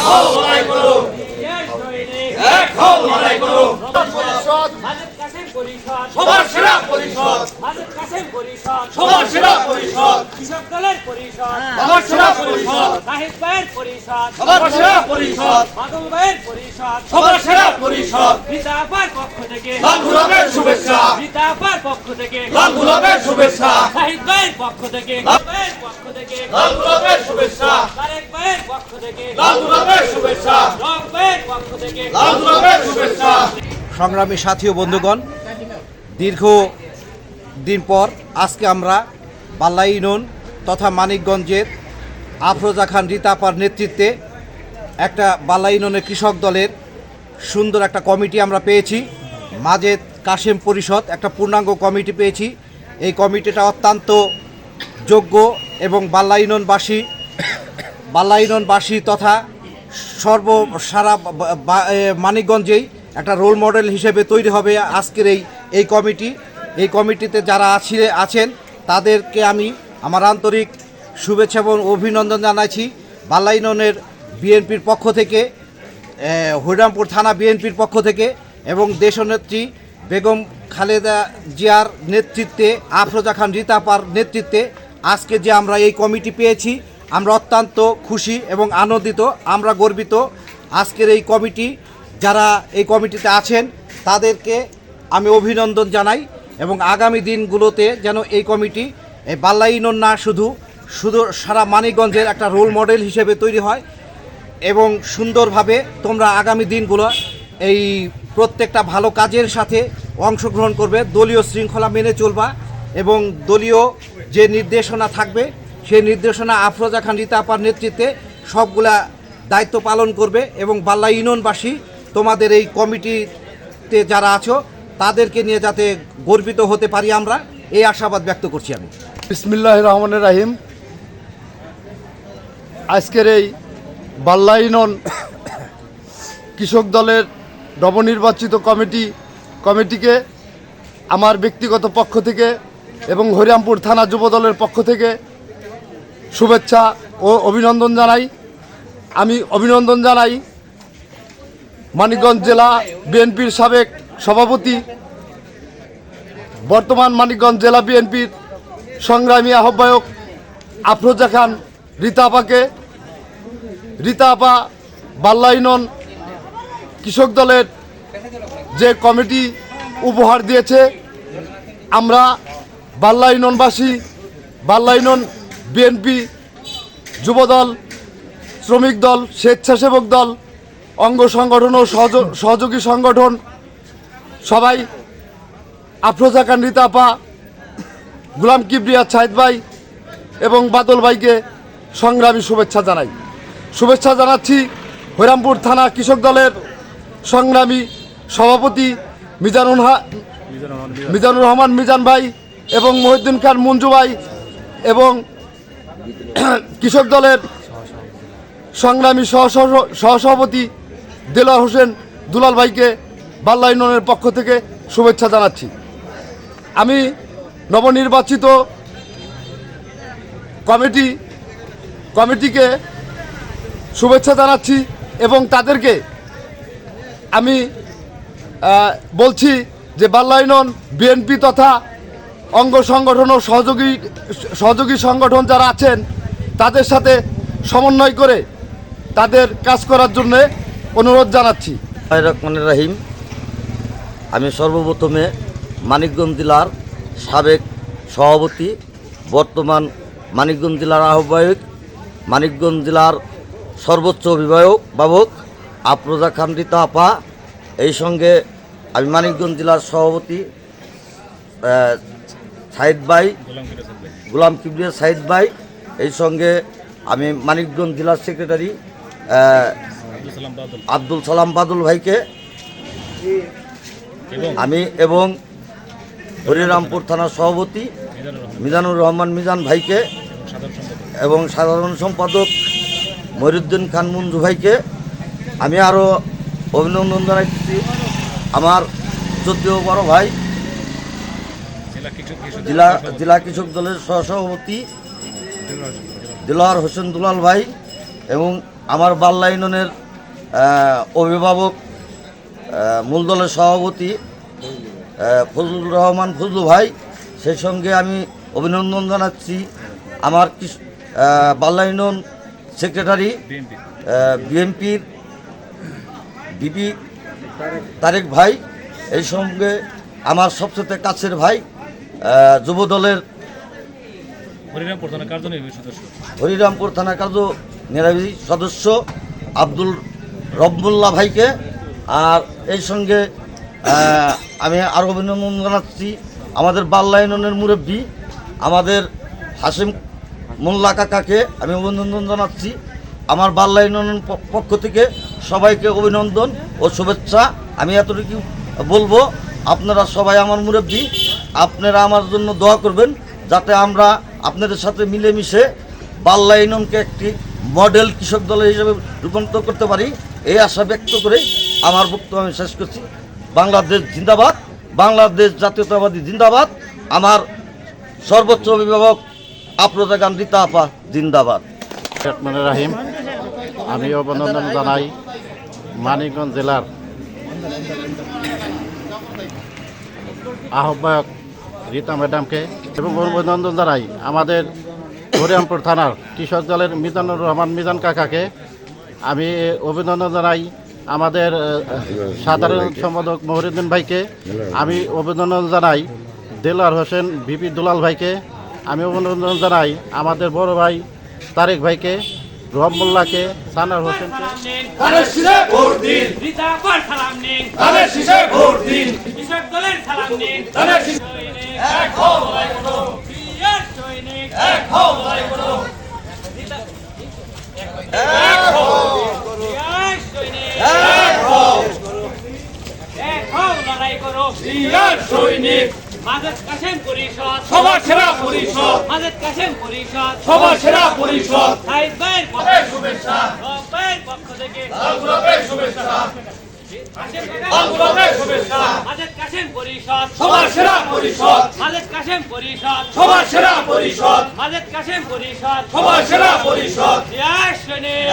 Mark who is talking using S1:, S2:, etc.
S1: হও লড়াই করো, এক হও লড়াই করো। সবার সেরা পরিষদ, সবার সেরা পরিষদ,
S2: কৃষক দলের পরিষদ,
S1: সবার সেরা পরিষদ,
S2: সাহিদ ভাইয়ের পরিষদ,
S1: সবার সেরা পরিষদ,
S2: বাদল ভাইয়ের পরিষদ,
S1: সবার সেরা পরিষদ।
S2: রীতা আপার পক্ষ থেকে,
S1: লাল গোলাপের শুভেচ্ছা,
S2: রীতা আপার পক্ষ থেকে,
S1: লাল গোলাপের শুভেচ্ছা,
S2: সাহিদ ভাইয়ের পক্ষ থেকে, ভাইয়ের পক্ষ থেকে,
S1: লাল গোলাপের শুভেচ্ছা,
S2: তারেক ভাইয়ের পক্ষ থেকে,
S1: লাল গোলাপের শুভেচ্ছা,
S2: রব ভাইয়ের পক্ষ থেকে,
S1: লাল গোলাপের শুভেচ্ছা।
S3: সংগ্রামী সাথী ও বন্ধুগণ, দীর্ঘ দিন পর আজকে আমরা বাল্লা ইউনিয়ন তথা মানিকগঞ্জের আফরোজা খান রীতা আপার নেতৃত্বে একটা বাল্লা ইউনিয়নের কৃষক দলের সুন্দর একটা কমিটি আমরা পেয়েছি। মাজেদ কাশেম পরিষদ একটা পূর্ণাঙ্গ কমিটি পেয়েছি। এই কমিটিটা অত্যন্ত যোগ্য এবং বাল্লা ইউনিয়নবাসী তথা সারা মানিকগঞ্জেই একটা রোল মডেল হিসেবে তৈরি হবে আজকের এই কমিটি। এই কমিটিতে যারা আছেন তাদেরকে আমি আমার আন্তরিক শুভেচ্ছা এবং অভিনন্দন জানাচ্ছি। বাল্লা ইউনিয়নের বিএনপির পক্ষ থেকে, হরিরামপুর থানা বিএনপির পক্ষ থেকে এবং দেশনেত্রী বেগম খালেদা জিয়ার নেতৃত্বে, আফরোজা খান রীতা আপার নেতৃত্বে আজকে যে আমরা এই কমিটি পেয়েছি, আমরা অত্যন্ত খুশি এবং আনন্দিত, আমরা গর্বিত। আজকের এই কমিটি, যারা এই কমিটিতে আছেন তাদেরকে আমি অভিনন্দন জানাই এবং আগামী দিনগুলোতে যেন এই কমিটি এই বাল্লা ইউনিয়ন না শুধু সারা মানিকগঞ্জের একটা রোল মডেল হিসেবে তৈরি হয় এবং সুন্দরভাবে তোমরা আগামী দিনগুলো এই প্রত্যেকটা ভালো কাজের সাথে অংশগ্রহণ করবে, দলীয় শৃঙ্খলা মেনে চলবা এবং দলীয় যে নির্দেশনা থাকবে সেই নির্দেশনা আফরোজা খান রীতা আপার নেতৃত্বে সবগুলা দায়িত্ব পালন করবে এবং বাল্লা ইউনিয়নবাসী তোমাদের এই কমিটিতে যারা আছো তাদেরকে নিয়ে যাতে গর্বিত হতে পারি আমরা, এই আশাবাদ ব্যক্ত করছি আমি।
S4: বিসমিল্লাহির রহমানির রহিম। আজকের এই বাল্লা ইউনিয়ন কৃষক দলের নবনির্বাচিত কমিটিকে আমার ব্যক্তিগত পক্ষ থেকে এবং হরিরামপুর থানা যুব দলের পক্ষ থেকে শুভেচ্ছা ও অভিনন্দন জানাই। আমি অভিনন্দন জানাই মানিকগঞ্জ জেলা বিএনপির সাবেক সভাপতি, বর্তমান মানিকগঞ্জ জেলা বিএনপির সংগ্রামী আহ্বায়ক আফরোজা খান রীতা আপাকে। রীতা আপা বাল্লা ইউনিয়ন কৃষক দলের যে কমিটি উপহার দিয়েছে, আমরা বাল্লা ইউনিয়নবাসী, বাল্লা ইউনিয়ন বিএনপি, যুবদল, শ্রমিক দল, স্বেচ্ছাসেবক দল, অঙ্গ সংগঠন ও সহযোগী সংগঠন সবাই আফরোজা খান রীতা আপা, গোলাম কিবরিয়া সাহিদ ভাই এবং বাদল ভাইকে সংগ্রামী শুভেচ্ছা জানাই। শুভেচ্ছা জানাচ্ছি হরিরামপুর থানা কৃষক দলের সংগ্রামী সভাপতি মিজানুর রহমান মিজান ভাই এবং মহিউদ্দিন খান মঞ্জু ভাই এবং কৃষক দলের সংগ্রামী সহসভাপতি দেলোয়ার হোসেন দুলাল ভাইকে বাল্লা ইউনিয়নের পক্ষ থেকে শুভেচ্ছা জানাচ্ছি। আমি নবনির্বাচিত কমিটিকে শুভেচ্ছা জানাচ্ছি এবং তাদেরকে আমি বলছি যে বাল্লা ইউনিয়ন বিএনপি তথা অঙ্গ সংগঠন ও সহযোগী সংগঠন যারা আছেন তাদের সাথে সমন্বয় করে তাদের কাজ করার জন্য অনুরোধ জানাচ্ছি।
S5: রহমানির রহিম। আমি সর্বপ্রথমে মানিকগঞ্জ জেলার সাবেক সভাপতি, বর্তমান মানিকগঞ্জ জেলার আহ্বায়ক, মানিকগঞ্জ জেলার সর্বোচ্চ অভিভাবক আফরোজা খান রীতা আপা, এই সঙ্গে আমি মানিকগঞ্জ জেলার সভাপতি সাইদ ভাই, গোলাম কিবরিয়া সাইদ ভাই, এই সঙ্গে আমি মানিকগঞ্জ জেলার সেক্রেটারি আব্দুল সালাম বাদল ভাইকে আমি এবং হরিরামপুর থানার সভাপতি মিজানুর রহমান মিজান ভাইকে এবং সাধারণ সম্পাদক মহিউদ্দিন খান মঞ্জু ভাইকে আমি আরও অভিনন্দন জানাচ্ছি। আমার যদিও বড় ভাই জেলা কৃষক দলের সহসভাপতি দেলোয়ার হোসেন দুলাল ভাই এবং আমার বাল্লা ইউনিয়নের অভিভাবক মূলদলের সভাপতি ফজলুর রহমান ফজলু ভাই, সেই সঙ্গে আমি অভিনন্দন জানাচ্ছি আমার বাল্লা ইউনিয়ন সেক্রেটারি বিএনপির বিপি তারেক ভাই, এই সঙ্গে আমার সবচেয়ে কাছের ভাই যুবদলের হরিরামপুর থানা কার্যনির্বাহী সদস্য আব্দুল রব্বুল্লাহ ভাইকে। আর এই সঙ্গে আমি আরও অভিনন্দন জানাচ্ছি আমাদের বাল্লা ইউনিয়নের মুরব্বী আমাদের হাসিম মোল্লা কাকাকে আমি অভিনন্দন জানাচ্ছি। আমার বাল্লা ইউনিয়নের পক্ষ থেকে সবাইকে অভিনন্দন ও শুভেচ্ছা। আমি এতটুকু বলবো, আপনারা সবাই আমার মুরব্বী, আপনারা আমার জন্য দোয়া করবেন যাতে আমরা আপনাদের সাথে মিলেমিশে বাল্লা ইউনিয়নকে একটি মডেল কৃষক দল হিসেবে রূপান্তর করতে পারি, এই আশা ব্যক্ত করে আমার বক্তব্য আমি শেষ করছি। বাংলাদেশ জিন্দাবাদ, বাংলাদেশ জাতীয়তাবাদী জিন্দাবাদ। আমার সর্বোচ্চ অভিভাবক আফরোজা গান রীতা আপা জিন্দাবাদ।
S6: রহমানুর রহিম, আমি অভিনন্দন জানাই মানিকগঞ্জ জেলার আহ্বায়ক রীতা ম্যাডামকে এবং অভিনন্দন জানাই আমাদের হরিরামপুর থানার কৃষক দলের মিজানুর রহমান মিজান কাকাকে। আমি অভিনন্দন জানাই আমাদের সাধারণ সম্পাদক মহিউদ্দিন ভাইকে। আমি অভিনন্দন জানাই দেলার হোসেন ভিপি দুলাল ভাইকে। আমি অভিনন্দন জানাই আমাদের বড় ভাই তারেক ভাইকে, রহমুল্লাহকে, সানার হোসেনকে।
S2: মাজেদ কাশেম পরিষদ
S1: সবার সেরা পরিষদ,
S2: মাজেদ কাশেম পরিষদ
S1: সবার সেরা পরিষদ,
S2: সাইদ ভাইয়ের
S1: শুভেচ্ছা,
S2: ভাইয়ের পক্ষ থেকে
S1: শুভেচ্ছা, শুভেচ্ছা,
S2: মাজেদ কাশেম পরিষদ
S1: সবার সেরা পরিষদ,
S2: মাজেদ কাশেম পরিষদ
S1: সবার সেরা পরিষদ,
S2: মাজেদ কাশেম পরিষদ
S1: সবার সেরা পরিষদ।
S2: জয় সৈনিক।